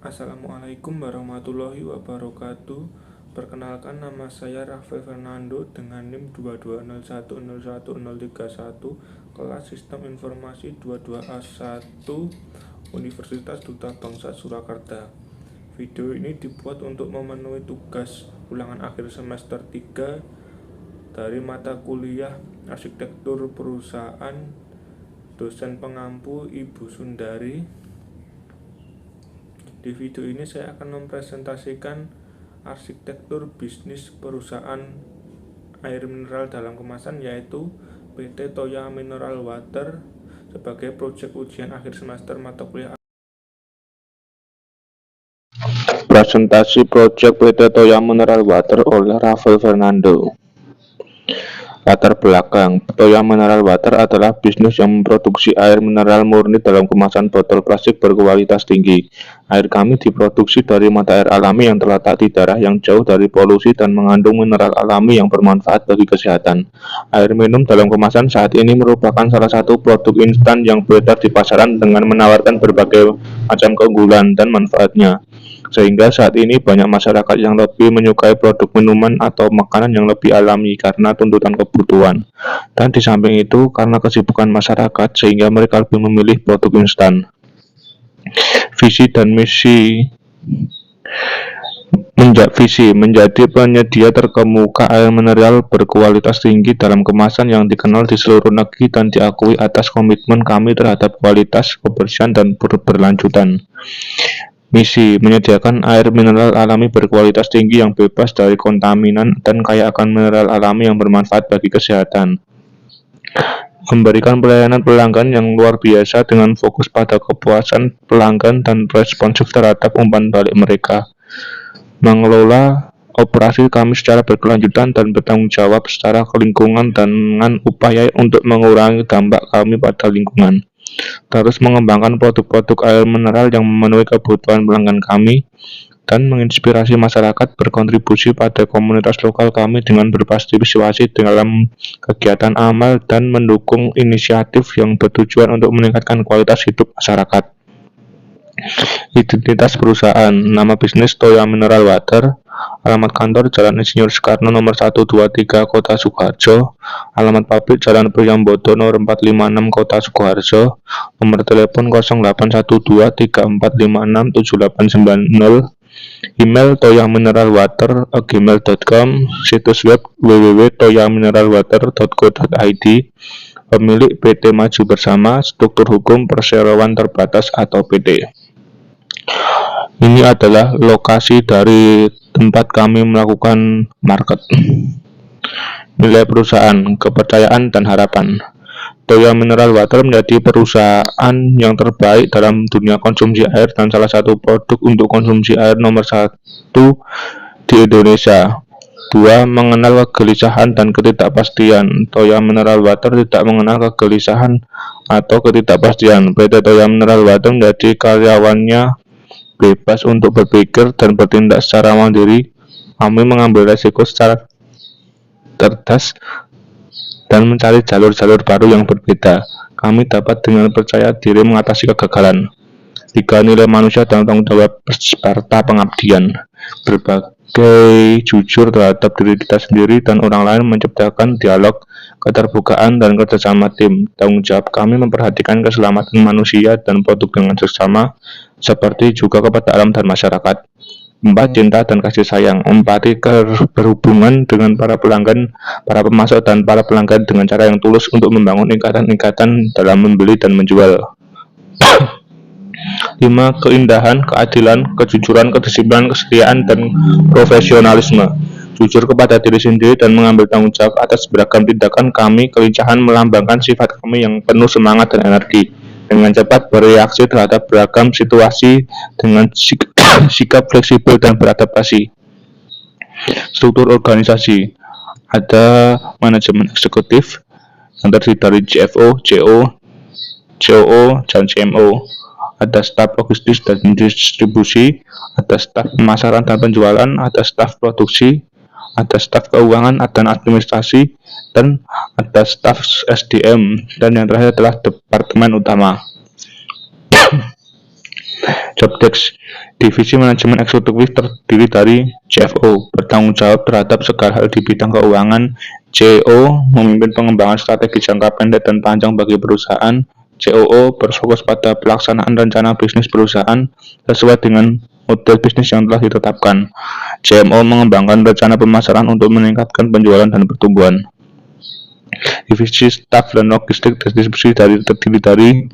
Assalamualaikum warahmatullahi wabarakatuh. Perkenalkan, nama saya Rafael Fernando dengan NIM 2201011031, kelas Sistem Informasi 22A1 Universitas Duta Bangsa Surakarta. Video ini dibuat untuk memenuhi tugas ulangan akhir semester 3 dari mata kuliah Arsitektur Perusahaan, dosen pengampu Ibu Sundari. Di video ini saya akan mempresentasikan arsitektur bisnis perusahaan air mineral dalam kemasan, yaitu PT Toya Mineral Water, sebagai proyek ujian akhir semester mata kuliah. Presentasi proyek PT Toya Mineral Water oleh Rafael Fernando. Latar belakang, Toya Mineral Water adalah bisnis yang memproduksi air mineral murni dalam kemasan botol plastik berkualitas tinggi. Air kami diproduksi dari mata air alami yang terletak di daerah yang jauh dari polusi dan mengandung mineral alami yang bermanfaat bagi kesehatan. Air minum dalam kemasan saat ini merupakan salah satu produk instan yang beredar di pasaran dengan menawarkan berbagai macam keunggulan dan manfaatnya. Sehingga saat ini banyak masyarakat yang lebih menyukai produk minuman atau makanan yang lebih alami karena tuntutan kebutuhan. Dan di samping itu, karena kesibukan masyarakat, sehingga mereka lebih memilih produk instan. Visi dan misi menjadi penyedia terkemuka air mineral berkualitas tinggi dalam kemasan yang dikenal di seluruh negeri dan diakui atas komitmen kami terhadap kualitas, kebersihan, dan berlanjutan. Misi, menyediakan air mineral alami berkualitas tinggi yang bebas dari kontaminan dan kaya akan mineral alami yang bermanfaat bagi kesehatan. Memberikan pelayanan pelanggan yang luar biasa dengan fokus pada kepuasan pelanggan dan responsif terhadap umpan balik mereka. Mengelola operasi kami secara berkelanjutan dan bertanggung jawab secara lingkungan dengan upaya untuk mengurangi dampak kami pada lingkungan. Terus mengembangkan produk-produk air mineral yang memenuhi kebutuhan pelanggan kami dan menginspirasi masyarakat berkontribusi pada komunitas lokal kami dengan berpartisipasi dalam kegiatan amal dan mendukung inisiatif yang bertujuan untuk meningkatkan kualitas hidup masyarakat. Identitas perusahaan, nama bisnis Toya Mineral Water, alamat kantor Jalan Insinyur Soekarno nomor 123 Kota Sukoharjo, alamat pabrik Jalan Priambodo nomor 456 Kota Sukoharjo, nomor telepon 081234567890, email toyamineralwater@gmail.com, situs web www.toyamineralwater.co.id, pemilik PT Maju Bersama, struktur hukum perseroan terbatas atau PT. Ini adalah lokasi dari tempat kami melakukan market. Nilai perusahaan, kepercayaan, dan harapan. Toya Mineral Water menjadi perusahaan yang terbaik dalam dunia konsumsi air dan salah satu produk untuk konsumsi air nomor 1 di Indonesia. 2. Mengenal kegelisahan dan ketidakpastian. Toya Mineral Water tidak mengenal kegelisahan atau ketidakpastian. PT Toya Mineral Water menjadi karyawannya bebas untuk berpikir dan bertindak secara mandiri. Kami mengambil resiko secara cerdas dan mencari jalur-jalur baru yang berbeda. Kami dapat dengan percaya diri mengatasi kegagalan. 3. Nilai manusia dan tanggung jawab serta pengabdian. Berbagai jujur terhadap diri kita sendiri dan orang lain, menciptakan dialog, keterbukaan, dan kerjasama tim. Tanggung jawab kami memperhatikan keselamatan manusia dan produk dengan seksama, seperti juga kepada alam dan masyarakat. 4. Cinta dan kasih sayang. Empati berhubungan dengan para pelanggan, para pemasok, dan para pelanggan dengan cara yang tulus untuk membangun ikatan-ikatan dalam membeli dan menjual. 5. Keindahan, keadilan, kejujuran, kedisiplinan, kesetiaan, dan profesionalisme. Jujur kepada diri sendiri dan mengambil tanggung jawab atas beragam tindakan kami. Kelincahan melambangkan sifat kami yang penuh semangat dan energi, dengan cepat bereaksi terhadap beragam situasi dengan sikap fleksibel dan beradaptasi. Struktur organisasi, ada manajemen eksekutif yang terdiri dari CFO, CO, COO, dan CMO. Ada staf logistik dan distribusi, ada staf pemasaran dan penjualan, ada staf produksi, ada staf keuangan dan administrasi, dan ada staf SDM, dan yang terakhir adalah departemen utama. Job Desk. Divisi Manajemen Eksekutif terdiri dari CFO, bertanggung jawab terhadap segala hal di bidang keuangan. CEO, memimpin pengembangan strategi jangka pendek dan panjang bagi perusahaan. COO, berfokus pada pelaksanaan rencana bisnis perusahaan sesuai dengan model bisnis yang telah ditetapkan. CMO, mengembangkan rencana pemasaran untuk meningkatkan penjualan dan pertumbuhan. Divisi Staf dan Logistik terdiri dari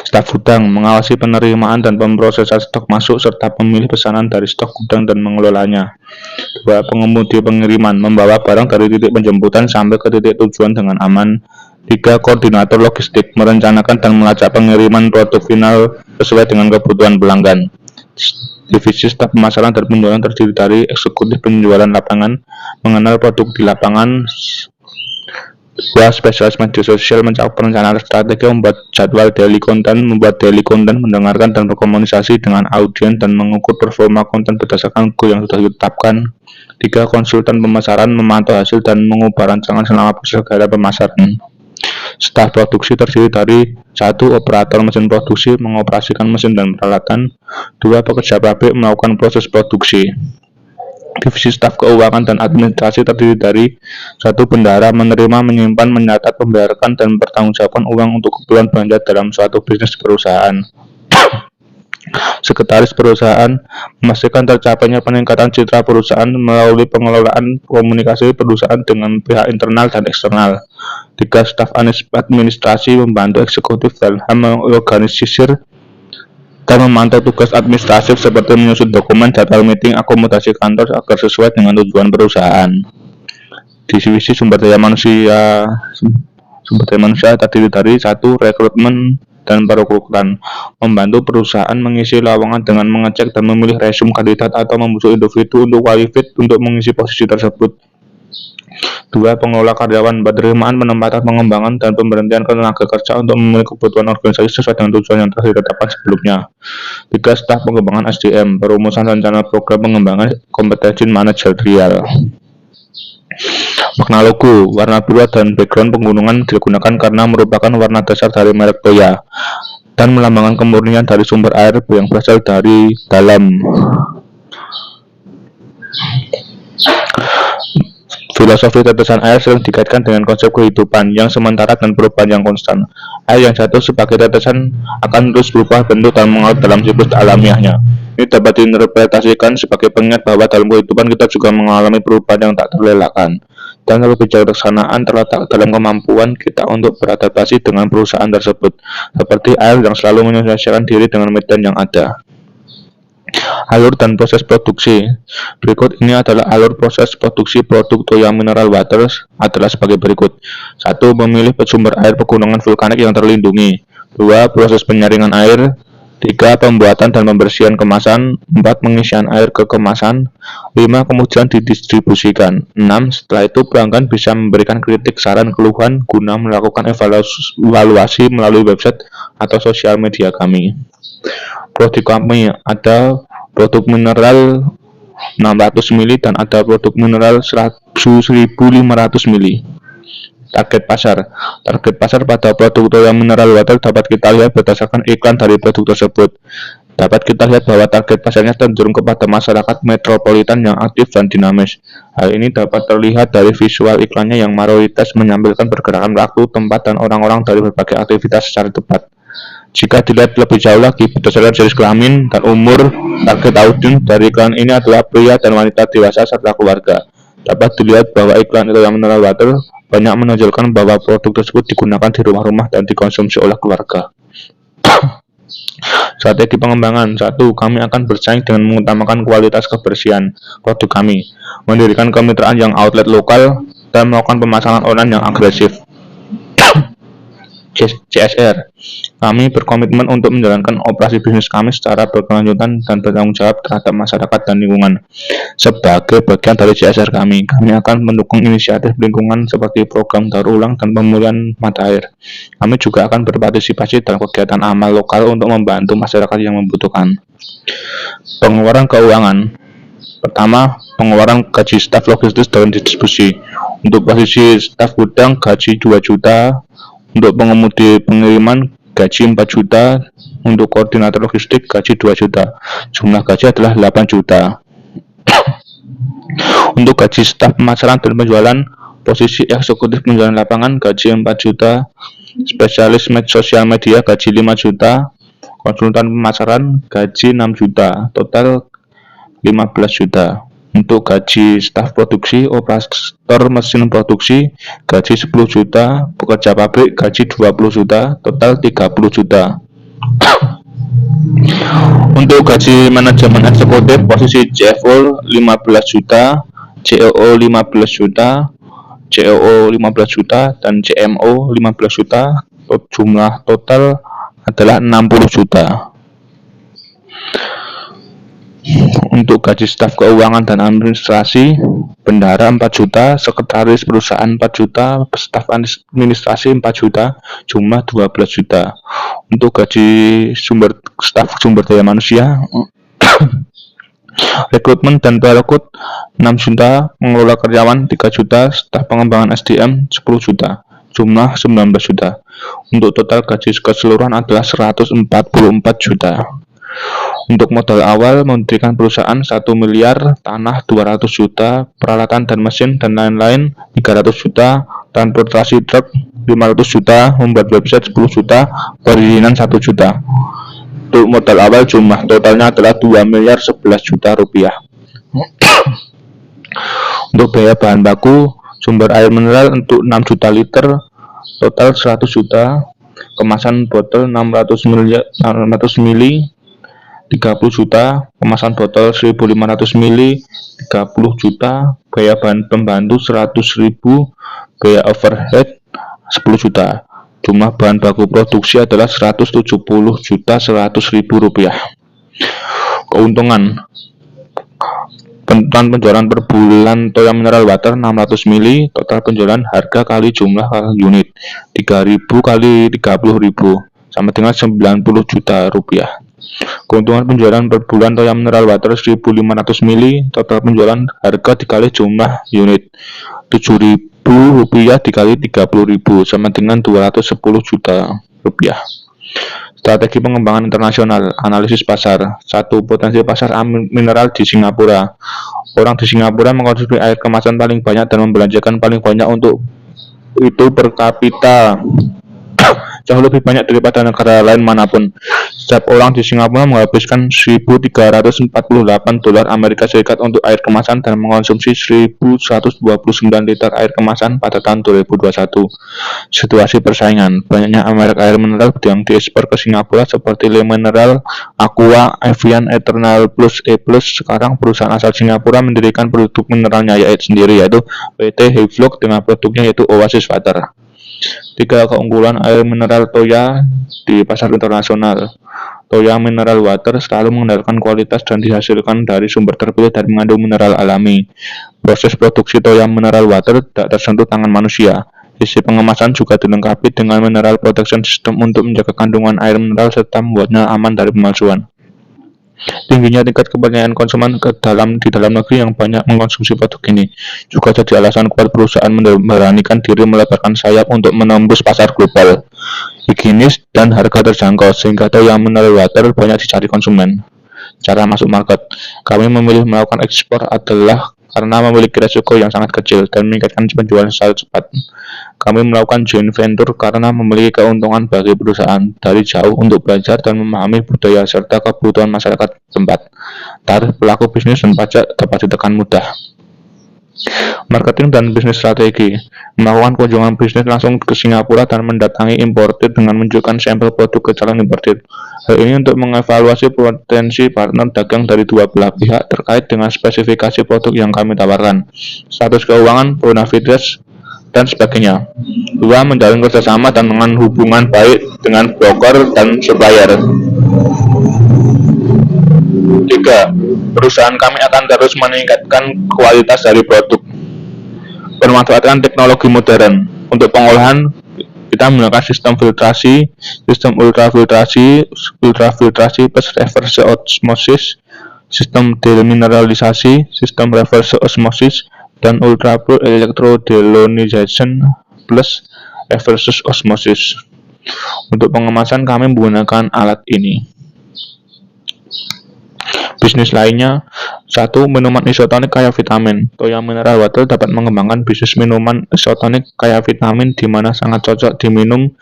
staf gudang, mengawasi penerimaan dan pemrosesan stok masuk serta memilih pesanan dari stok gudang dan mengelolanya. 2. Pengemudi pengiriman, membawa barang dari titik penjemputan sampai ke titik tujuan dengan aman. 3. Koordinator logistik, merencanakan dan melacak pengiriman produk final sesuai dengan kebutuhan pelanggan. Divisi staf pemasaran dan penjualan terdiri dari eksekutif penjualan lapangan, mengenal produk di lapangan. 2. Spesialis media sosial, mencakup perencanaan strategi, membuat jadwal daily content, mendengarkan dan berkomunikasi dengan audiens dan mengukur performa konten berdasarkan goal yang sudah ditetapkan. 3. Konsultan pemasaran, memantau hasil dan mengubah rancangan selama proses kegiatan pemasaran. Staf produksi terdiri dari 1. Operator mesin produksi, mengoperasikan mesin dan peralatan. 2. Pekerja pabrik, melakukan proses produksi. Divisi staf keuangan dan administrasi terdiri dari 1. Bendahara, menerima, menyimpan, mencatat, membayarkan, dan mempertanggungjawabkan uang untuk keperluan belanja dalam suatu bisnis perusahaan. Sekretaris perusahaan, memastikan tercapainya peningkatan citra perusahaan melalui pengelolaan komunikasi perusahaan dengan pihak internal dan eksternal. 3. Staf administrasi, membantu eksekutif dalam mengorganisir dan memantau tugas administratif seperti menyusun dokumen, jadwal meeting, akomodasi kantor agar sesuai dengan tujuan perusahaan. Divisi sumber daya manusia terdiri dari 1. Rekrutmen dan perekrutan, membantu perusahaan mengisi lowongan dengan mengecek dan memilih resume kandidat atau membujuk individu untuk qualified untuk mengisi posisi tersebut. 2. Pengelola karyawan, penerimaan, penempatan, pengembangan, dan pemberhentian tenaga kerja untuk memenuhi kebutuhan organisasi sesuai dengan tujuan yang telah ditetapkan sebelumnya. 3. Staf pengembangan SDM, perumusan rencana program pengembangan kompetensi manajerial. Makna logo, warna biru dan background pegunungan digunakan karena merupakan warna dasar dari merek Toya dan melambangkan kemurnian dari sumber air yang berasal dari dalam. Filosofi tetesan air sering dikaitkan dengan konsep kehidupan yang sementara dan perubahan yang konstan. Air yang jatuh sebagai tetesan akan terus berubah bentuk dan mengalir dalam siklus alamiahnya. Ini dapat diinterpretasikan sebagai pengingat bahwa dalam kehidupan kita juga mengalami perubahan yang tak terelakkan. Dan lebih kebijaksanaan terletak dalam kemampuan kita untuk beradaptasi dengan perusahaan tersebut, seperti air yang selalu menyesuaikan diri dengan medan yang ada. Alur dan proses produksi. Berikut ini adalah alur proses produksi produk Toya Mineral Waters adalah sebagai berikut. 1. Memilih sumber air pegunungan vulkanik yang terlindungi. 2. Proses penyaringan air. 3. Pembuatan dan pembersihan kemasan. 4. Pengisian air ke kemasan. 5. Kemudian didistribusikan. 6. Setelah itu pelanggan bisa memberikan kritik, saran, keluhan guna melakukan evaluasi melalui website atau sosial media kami. Produk kami ada produk mineral 600 ml dan ada produk mineral 1500 ml. Target pasar pada produk Toya Mineral Water dapat kita lihat berdasarkan iklan dari produk tersebut. Dapat kita lihat bahwa target pasarnya cenderung kepada masyarakat metropolitan yang aktif dan dinamis. Hal ini dapat terlihat dari visual iklannya yang mayoritas menampilkan pergerakan waktu, tempat, dan orang-orang dari berbagai aktivitas secara tepat. Jika dilihat lebih jauh lagi berdasarkan jenis kelamin dan umur, target audiens dari iklan ini adalah pria dan wanita dewasa serta keluarga. Dapat dilihat bahwa iklan Toya Mineral Water banyak menonjolkan bahwa produk tersebut digunakan di rumah-rumah dan dikonsumsi oleh keluarga. Strategi pengembangan. 1. Kami akan bersaing dengan mengutamakan kualitas kebersihan produk kami, mendirikan kemitraan yang outlet lokal, dan melakukan pemasaran online yang agresif. CSR. Kami berkomitmen untuk menjalankan operasi bisnis kami secara berkelanjutan dan bertanggung jawab terhadap masyarakat dan lingkungan. Sebagai bagian dari CSR kami akan mendukung inisiatif lingkungan seperti program daur ulang dan pemulihan mata air. Kami juga akan berpartisipasi dalam kegiatan amal lokal untuk membantu masyarakat yang membutuhkan. Pengeluaran keuangan. Pertama, pengeluaran gaji staf logistik dan distribusi. Untuk posisi staf gudang gaji 2 juta. Untuk pengemudi pengiriman gaji 4 juta, untuk koordinator logistik gaji 2 juta. Jumlah gaji adalah 8 juta. Untuk gaji staf pemasaran dan penjualan, posisi eksekutif penjualan lapangan gaji 4 juta, spesialis sosial media gaji 5 juta, konsultan pemasaran gaji 6 juta, total 15 juta. Untuk gaji staf produksi, operator mesin produksi gaji 10 juta, pekerja pabrik gaji 20 juta, total 30 juta. Untuk gaji manajemen eksekutif, posisi CFO 15 juta, COO 15 juta, COO 15 juta, dan CMO 15 juta. Jumlah total adalah 60 juta. Untuk gaji staf keuangan dan administrasi, bendahara 4 juta, sekretaris perusahaan 4 juta, staf administrasi 4 juta, jumlah 12 juta. Untuk gaji staf sumber daya manusia, rekrutmen dan perekrut 6 juta, mengelola karyawan 3 juta, staf pengembangan SDM 10 juta, jumlah 19 juta. Untuk total gaji keseluruhan adalah 144 juta. Untuk modal awal mendirikan perusahaan 1 miliar, tanah 200 juta, peralatan dan mesin dan lain-lain 300 juta, transportasi truk 500 juta, membuat website 10 juta, perizinan 1 juta. Untuk modal awal jumlah totalnya adalah 2 miliar 11 juta rupiah. Untuk biaya bahan baku, sumber air mineral untuk 6 juta liter, total 100 juta, kemasan botol 600 ml 30 juta, kemasan botol 1500 ml 30 juta, biaya bahan pembantu 100.000, biaya overhead 10 juta. Jumlah bahan baku produksi adalah 170 juta 100.000 rupiah. Keuntungan penjualan per bulan Toya Mineral Water 600 ml, total penjualan harga kali jumlah unit 3.000 kali 30.000 sama dengan 90 juta rupiah. Keuntungan penjualan per bulan Toya Mineral Water 1.500 ml, total penjualan harga dikali jumlah unit 7.000 rupiah dikali 30.000 sama dengan 210 juta rupiah. Strategi pengembangan internasional, analisis pasar. 1. Potensi pasar mineral di Singapura. Orang di Singapura mengkonsumsi air kemasan paling banyak dan membelanjakan paling banyak untuk itu per kapita jauh lebih banyak daripada negara lain manapun. Setiap orang di Singapura menghabiskan 1.348 dolar Amerika Serikat untuk air kemasan dan mengkonsumsi 1.129 liter air kemasan pada tahun 2021. Situasi persaingan, banyaknya merek air mineral yang diekspor ke Singapura seperti Le Mineral, Aqua, Evian, Eternal Plus, E+. Sekarang perusahaan asal Singapura mendirikan produk mineralnya sendiri, yaitu PT Hayflock dengan produknya yaitu Oasis Water. 3. Keunggulan air mineral Toya di pasar internasional. Toya Mineral Water selalu mengandalkan kualitas dan dihasilkan dari sumber terpilih dan mengandung mineral alami. Proses produksi Toya Mineral Water tidak tersentuh tangan manusia. Sisi pengemasan juga dilengkapi dengan mineral protection system untuk menjaga kandungan air mineral serta membuatnya aman dari pemalsuan. Tingginya tingkat kepercayaan konsumen di dalam negeri yang banyak mengkonsumsi produk ini juga jadi alasan kuat perusahaan memberanikan diri melebarkan sayap untuk menembus pasar global. Higienis dan harga terjangkau sehingga Toya Mineral Water banyak dicari konsumen. Cara masuk market, kami memilih melakukan ekspor adalah karena memiliki resiko yang sangat kecil dan meningkatkan penjualan secara cepat. Kami melakukan joint venture karena memiliki keuntungan bagi perusahaan dari jauh untuk belajar dan memahami budaya serta kebutuhan masyarakat tempat. Tarif pelaku bisnis dan pajak dapat ditekan mudah. Marketing dan bisnis strategi, melakukan kunjungan bisnis langsung ke Singapura dan mendatangi importir dengan menunjukkan sampel produk ke calon importir. Hal ini untuk mengevaluasi potensi partner dagang dari dua belah pihak terkait dengan spesifikasi produk yang kami tawarkan, status keuangan, bonavides, dan sebagainya. 2. Menjalin kerjasama dan dengan hubungan baik dengan broker dan supplier. 3. Perusahaan kami akan terus meningkatkan kualitas dari produk. Bermanfaatkan teknologi modern. Untuk pengolahan, kita menggunakan sistem filtrasi, sistem ultrafiltrasi plus reverse osmosis, sistem demineralisasi, sistem reverse osmosis, dan ultra pure electrodeionization plus reverse osmosis. Untuk pengemasan kami menggunakan alat ini. Bisnis lainnya, 1. Minuman isotonik kaya vitamin. Toya Mineral Water dapat mengembangkan bisnis minuman isotonik kaya vitamin di mana sangat cocok diminum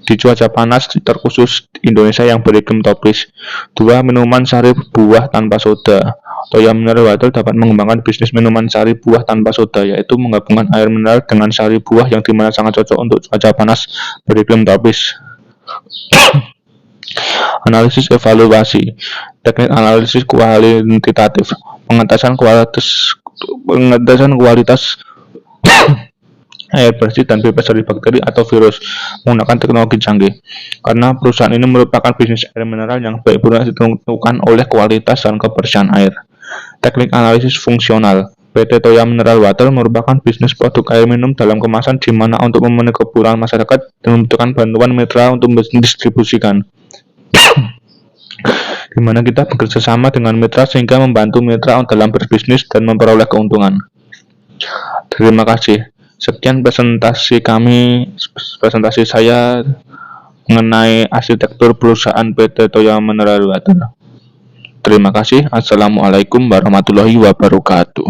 di cuaca panas terkhusus Indonesia yang beriklim tropis. 2. Minuman sari buah tanpa soda. Toya Mineral Water dapat mengembangkan bisnis minuman sari buah tanpa soda, yaitu menggabungkan air mineral dengan sari buah yang dimana sangat cocok untuk cuaca panas beriklim tropis. Analisis evaluasi, teknik analisis kualitatif, pengetahuan kualitas air bersih dan bebas dari bakteri atau virus menggunakan teknologi canggih. Karena perusahaan ini merupakan bisnis air mineral yang baik buruknya ditentukan oleh kualitas dan kebersihan air. Teknik analisis fungsional, PT Toya Mineral Water merupakan bisnis produk air minum dalam kemasan di mana untuk memenuhi kebutuhan masyarakat dan membutuhkan bantuan mitra untuk mendistribusikan. Di mana kita bekerja sama dengan mitra sehingga membantu mitra dalam berbisnis dan memperoleh keuntungan. Terima kasih. Sekian presentasi saya mengenai arsitektur perusahaan PT Toya Mineral Water. Terima kasih. Assalamualaikum warahmatullahi wabarakatuh.